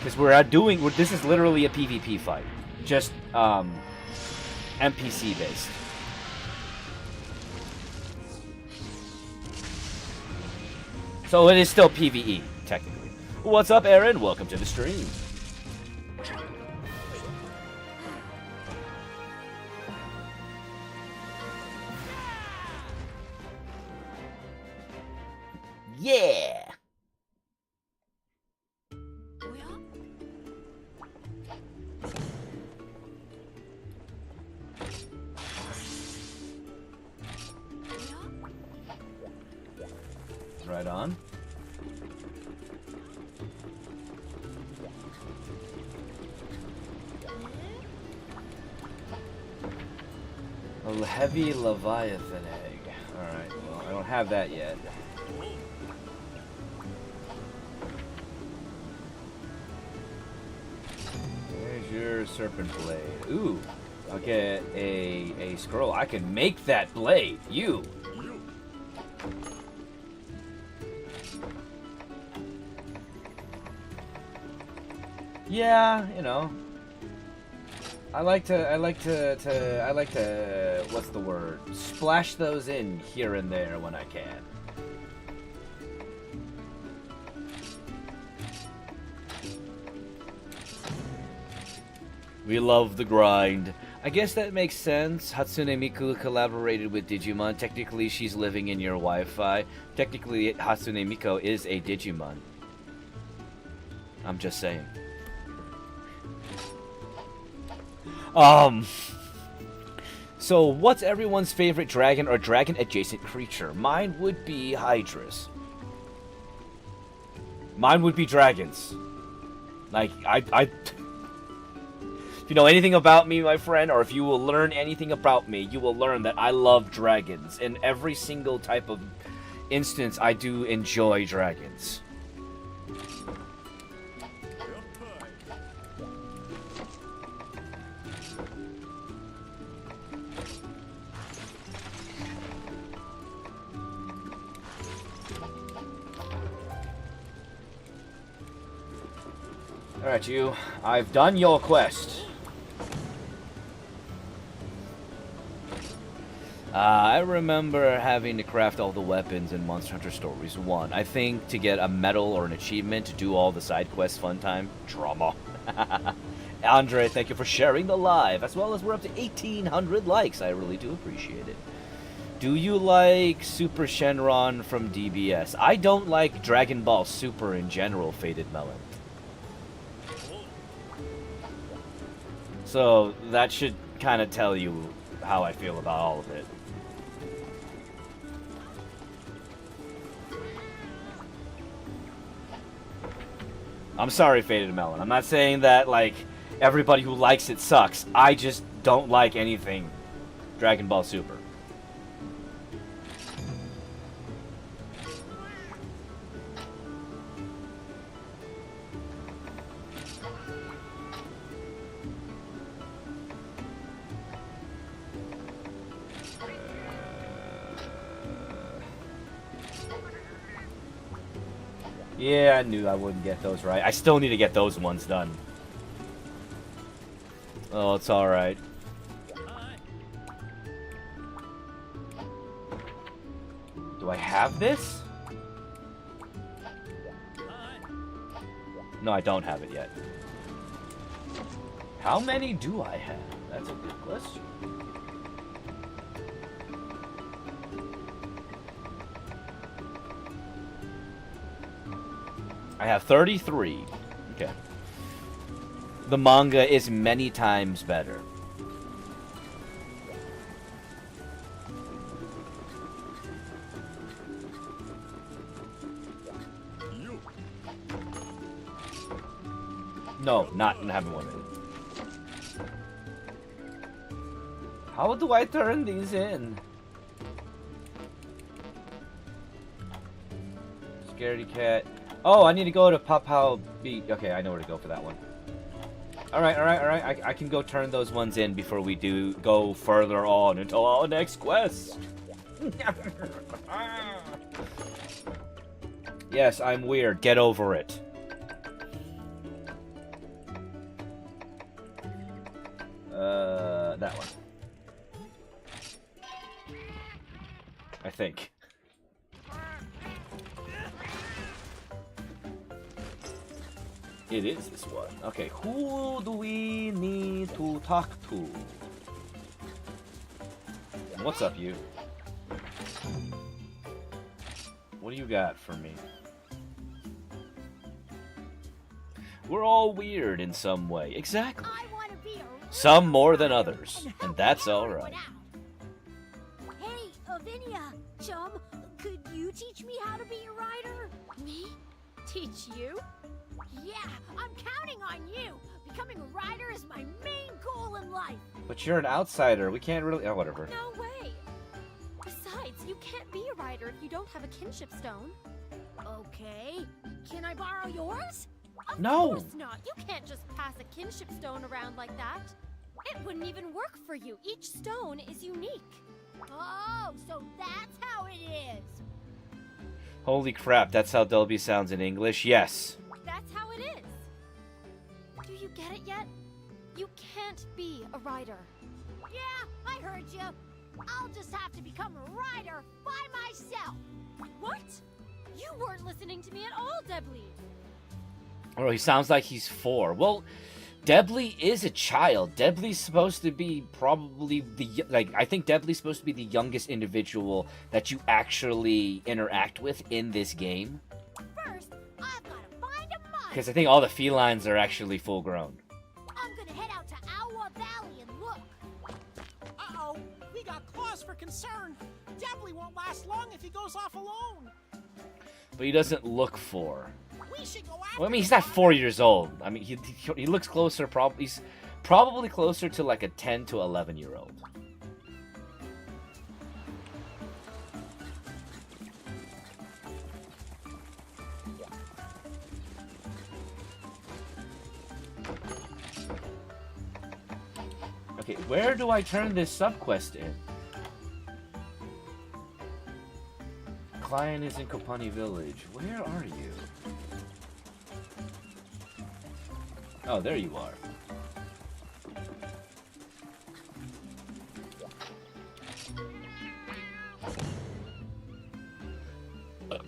Because this is literally a PvP fight. Just, NPC based. So it is still PvE, technically. What's up, Aaron? Welcome to the stream. Yeah! Right on. A heavy Leviathan egg. Alright, well, I don't have that yet. There's your serpent blade. Ooh, I'll get a scroll. I can make that blade. You. Yeah, you know. I like to, what's the word? Splash those in here and there when I can. We love the grind. I guess that makes sense. Hatsune Miku collaborated with Digimon. Technically, she's living in your Wi-Fi. Technically, Hatsune Miku is a Digimon. I'm just saying. So what's everyone's favorite dragon or dragon adjacent creature? Mine would be Hydras. Mine would be dragons. Like, you know anything about me, my friend, or if you will learn anything about me, you will learn that I love dragons. In every single type of instance, I do enjoy dragons. Alright, you. I've done your quest. I remember having to craft all the weapons in Monster Hunter Stories 1. I think to get a medal or an achievement to do all the side quests fun time. Drama. Andre, thank you for sharing the live, as well as we're up to 1,800 likes. I really do appreciate it. Do you like Super Shenron from DBS? I don't like Dragon Ball Super in general, Faded Melon. So, that should kind of tell you how I feel about all of it. I'm sorry, Faded Melon. I'm not saying that, like, everybody who likes it sucks. I just don't like anything Dragon Ball Super. Yeah, I knew I wouldn't get those right. I still need to get those ones done. Oh, it's alright. Do I have this? No, I don't have it yet. How many do I have? That's a good question. I have 33. Okay. The manga is many times better. No, not having one minute. How do I turn these in? Scaredy cat. Oh, I need to go to Papao Beach. Okay, I know where to go for that one. Alright. I can go turn those ones in before we do go further on until our next quest. Yes, I'm weird. Get over it. That one. I think. It is this one. Okay, who do we need to talk to? What's up, you? What do you got for me? We're all weird in some way. Exactly. Some more than others, and that's alright. Hey, Avinia, chum, could you teach me how to be a rider? Me? Teach you? Yeah, I'm counting on you. Becoming a rider is my main goal in life. But you're an outsider. We can't really... Oh, whatever. No way. Besides, you can't be a rider if you don't have a kinship stone. Okay. Can I borrow yours? Of course not. You can't just pass a kinship stone around like that. It wouldn't even work for you. Each stone is unique. Oh, so that's how it is. Holy crap, that's how Delby sounds in English? Yes. That's how it is. Do you get it yet? You can't be a rider. Yeah, I heard you. I'll just have to become a rider by myself. What? You weren't listening to me at all, Debly. Oh, he sounds like he's 4. Well, Debly is a child. Debly's supposed to be probably the... I think Debly's supposed to be the youngest individual that you actually interact with in this game. First, I've got to find a mine. Because I think all the felines are actually full grown. I'm gonna head out to Awa Valley and look. Uh-oh, we got cause for concern. Debly won't last long if he goes off alone. But he doesn't look 4. We should go after Well, I mean, he's not 4 years old. I mean, he looks closer, probably. He's Probably closer to like a 10 to 11-year-old. Okay, where do I turn this subquest in? Client is in Kopani Village. Where are you? Oh, there you are.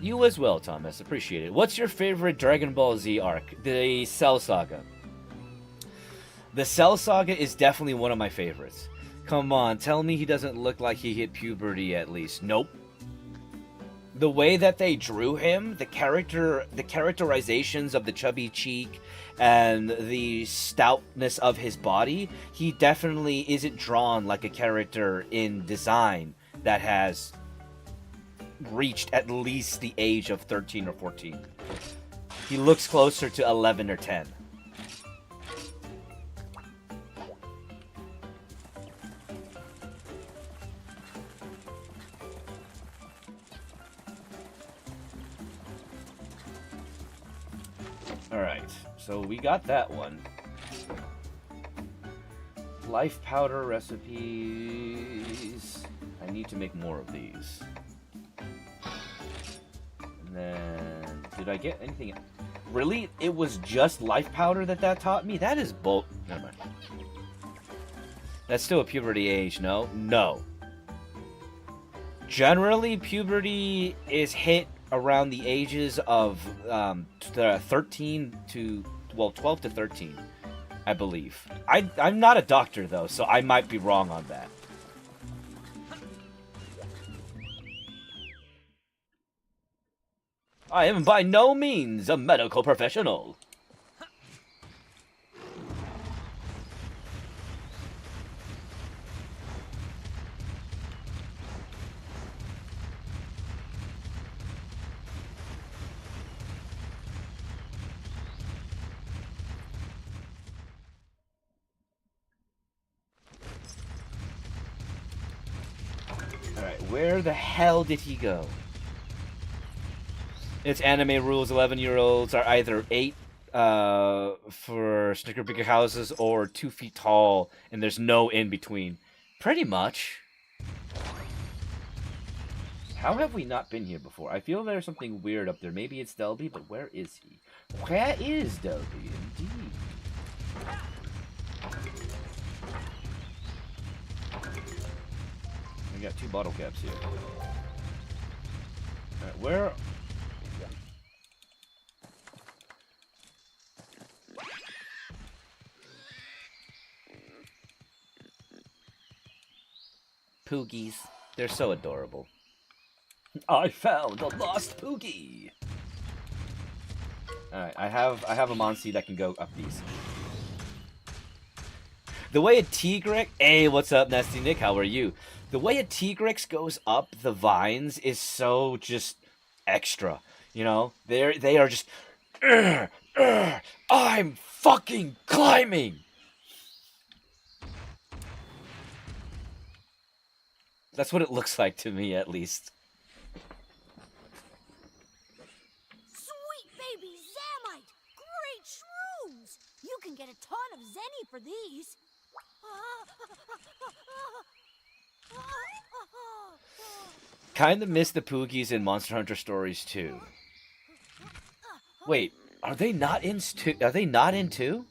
You as well, Thomas. Appreciate it. What's your favorite Dragon Ball Z arc? The Cell Saga. The Cell Saga is definitely one of my favorites. Come on, tell me he doesn't look like he hit puberty at least. Nope. The way that they drew him, the characterizations of the chubby cheek and the stoutness of his body, he definitely isn't drawn like a character in design that has reached at least the age of 13 or 14. He looks closer to 11 or 10. Alright, so we got that one. Life powder recipes. I need to make more of these. And then, did I get anything? Really? It was just life powder that taught me? That is bull. Never mind. That's still a puberty age, no? No. Generally, puberty is hit around the ages of 13 to, well, 12 to 13, I believe. I'm not a doctor, though, so I might be wrong on that. I am by no means a medical professional. Alright, where the hell did he go? It's anime rules. 11-year-olds are either 8 for Snickerbicker houses or 2 feet tall, and there's no in between. Pretty much. How have we not been here before? I feel there's something weird up there. Maybe it's Delby, but where is he? Where is Delby, indeed? We got 2 bottle caps here. Alright, where... Poogies. They're so adorable. I found a lost Poogie! Alright, I have a Monsi that can go up these. The way a Tigrex... Hey, what's up, Nasty Nick? How are you? The way a Tigrex goes up the vines is so just extra. You know? They are just... I'm fucking climbing! That's what it looks like to me, at least. Sweet baby Zamite! Great shrooms! You can get a ton of Zenny for these. Kinda miss the Poogies in Monster Hunter Stories too. Wait, are they not in 2? Are they not in 2?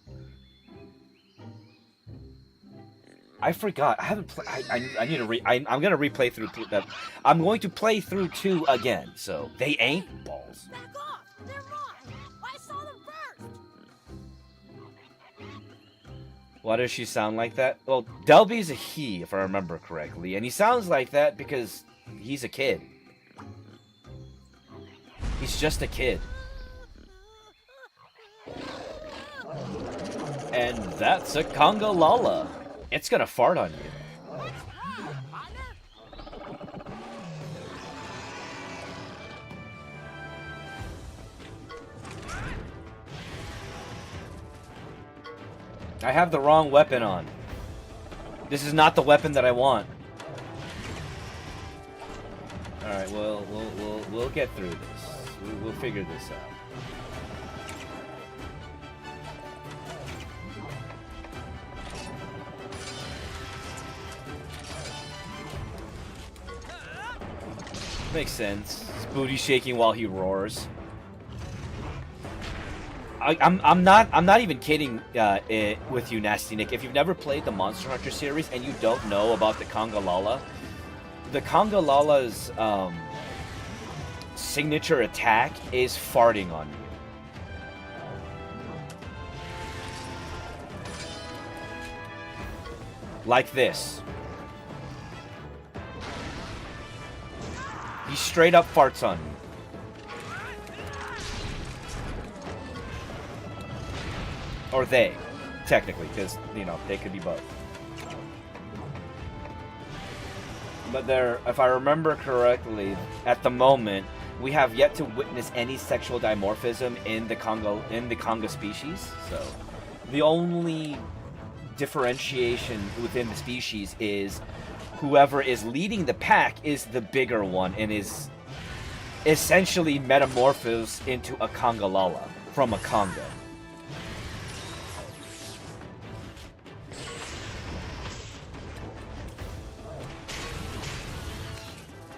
I forgot. I haven't played. I need to I'm gonna replay through that. I'm going to play through 2 again. So they ain't balls. Back off! They're mine! I saw them first! Why does she sound like that? Well, Delby's a he, if I remember correctly, and he sounds like that because he's a kid. He's just a kid. And that's a Conga Lala. It's gonna fart on you. I have the wrong weapon on. This is not the weapon that I want. All right, well, we'll get through this. We'll figure this out. Makes sense. His booty shaking while he roars. I'm not even kidding with you, Nasty Nick. If you've never played the Monster Hunter series and you don't know about the Conga Lala, the Conga Lala's signature attack is farting on you. Like this. He straight up farts on you. Or they, technically, because, you know, they could be both. But there, if I remember correctly, at the moment, we have yet to witness any sexual dimorphism in the Conga species. So, the only differentiation within the species is whoever is leading the pack is the bigger one and is essentially metamorphosed into a Conga Lala from a Conga.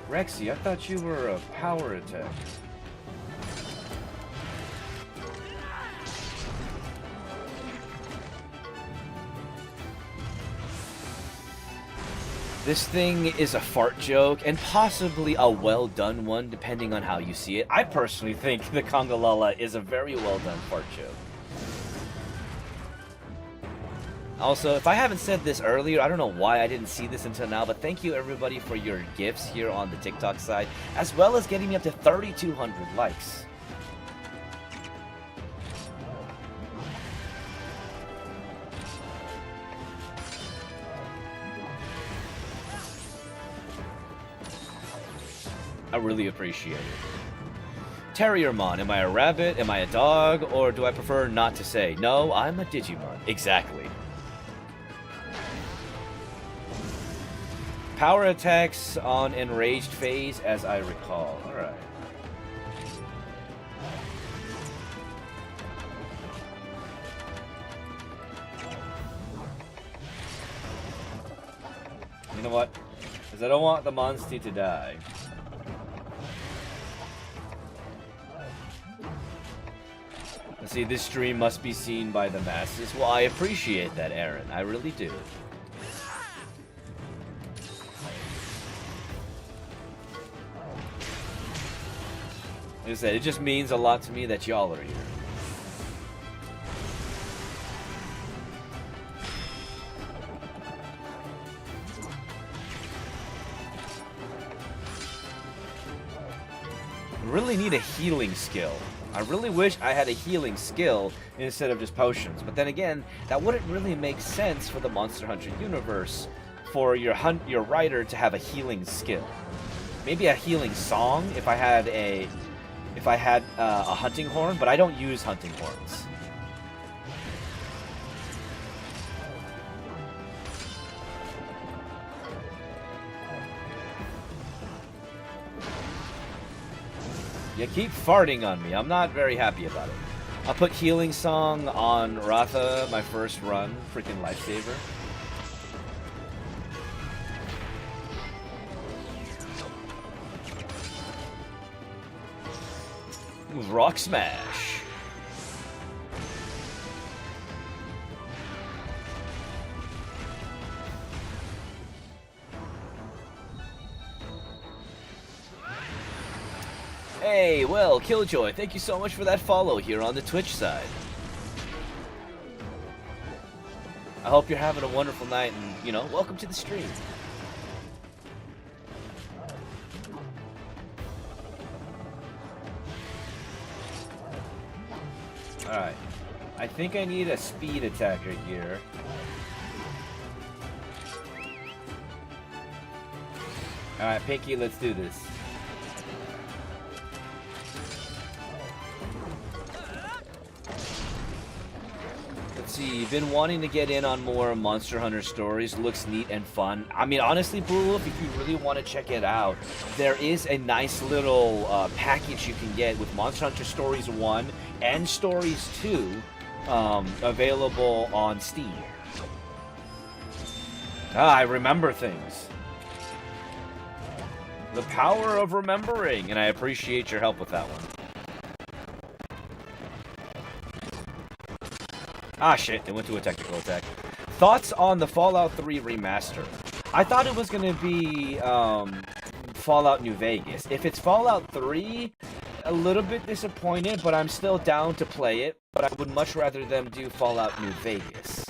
Rexy, I thought you were a power attack. This thing is a fart joke, and possibly a well-done one, depending on how you see it. I personally think the Conga Lala is a very well-done fart joke. Also, if I haven't said this earlier, I don't know why I didn't see this until now, but thank you everybody for your gifts here on the TikTok side, as well as getting me up to 3,200 likes. I really appreciate it. Terriermon, am I a rabbit, am I a dog, or do I prefer not to say? No, I'm a Digimon. Exactly. Power attacks on enraged phase, as I recall. Alright. You know what? Because I don't want the Monstie to die. See, this stream must be seen by the masses. Well, I appreciate that, Aaron. I really do. Like I said, it just means a lot to me that y'all are here. I really need a healing skill. I really wish I had a healing skill instead of just potions. But then again, that wouldn't really make sense for the Monster Hunter universe for your rider to have a healing skill. Maybe a healing song if I had a hunting horn, but I don't use hunting horns. You keep farting on me. I'm not very happy about it. I'll put healing song on Ratha, my first run. Freaking lifesaver. Rock smash. Hey, well, Killjoy, thank you so much for that follow here on the Twitch side. I hope you're having a wonderful night and, you know, welcome to the stream. Alright. I think I need a speed attacker here. Alright, Pinky, let's do this. see. Been wanting to get in on more Monster Hunter stories. Looks neat and fun. I mean, honestly, Blue Wolf, if you really want to check it out, there is a nice little package you can get with Monster Hunter Stories 1 and Stories 2 available on Steam. I remember things. The power of remembering, and I appreciate your help with that one. Ah, shit, it went to a technical attack. Thoughts on the Fallout 3 remaster? I thought it was going to be Fallout New Vegas. If it's Fallout 3, a little bit disappointed, but I'm still down to play it. But I would much rather them do Fallout New Vegas.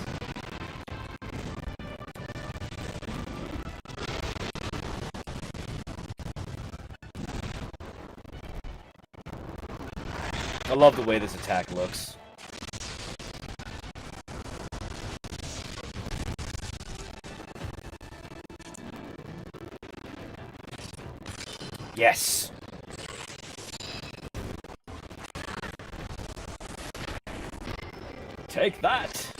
I love the way this attack looks. Yes! Take that!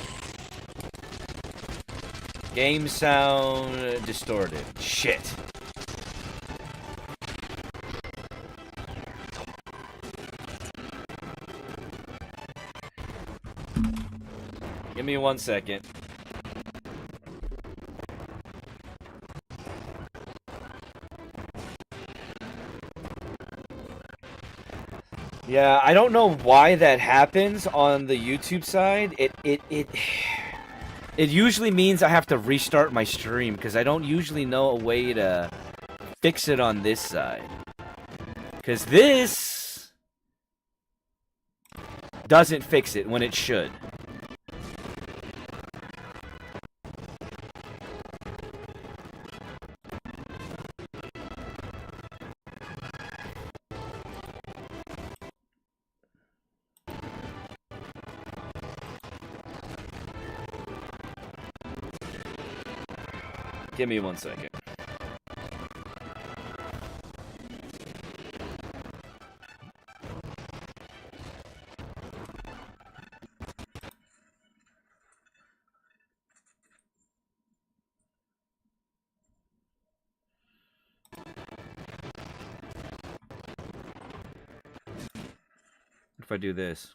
Game sound distorted. Shit. Give me 1 second. Yeah, I don't know why that happens on the YouTube side. It usually means I have to restart my stream because I don't usually know a way to fix it on this side. Because this doesn't fix it when it should. Give me 1 second. What if I do this?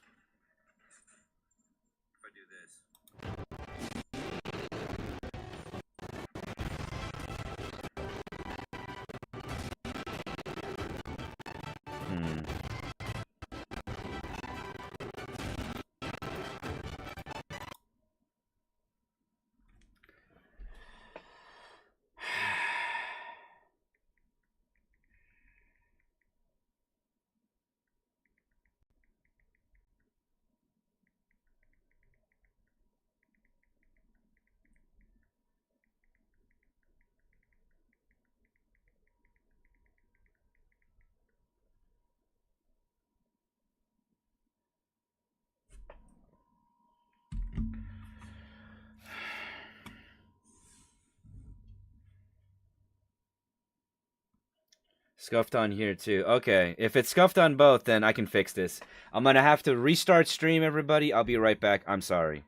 Scuffed on here too. Okay, if it's scuffed on both, then I can fix this. I'm gonna have to restart stream, everybody. I'll be right back. I'm sorry.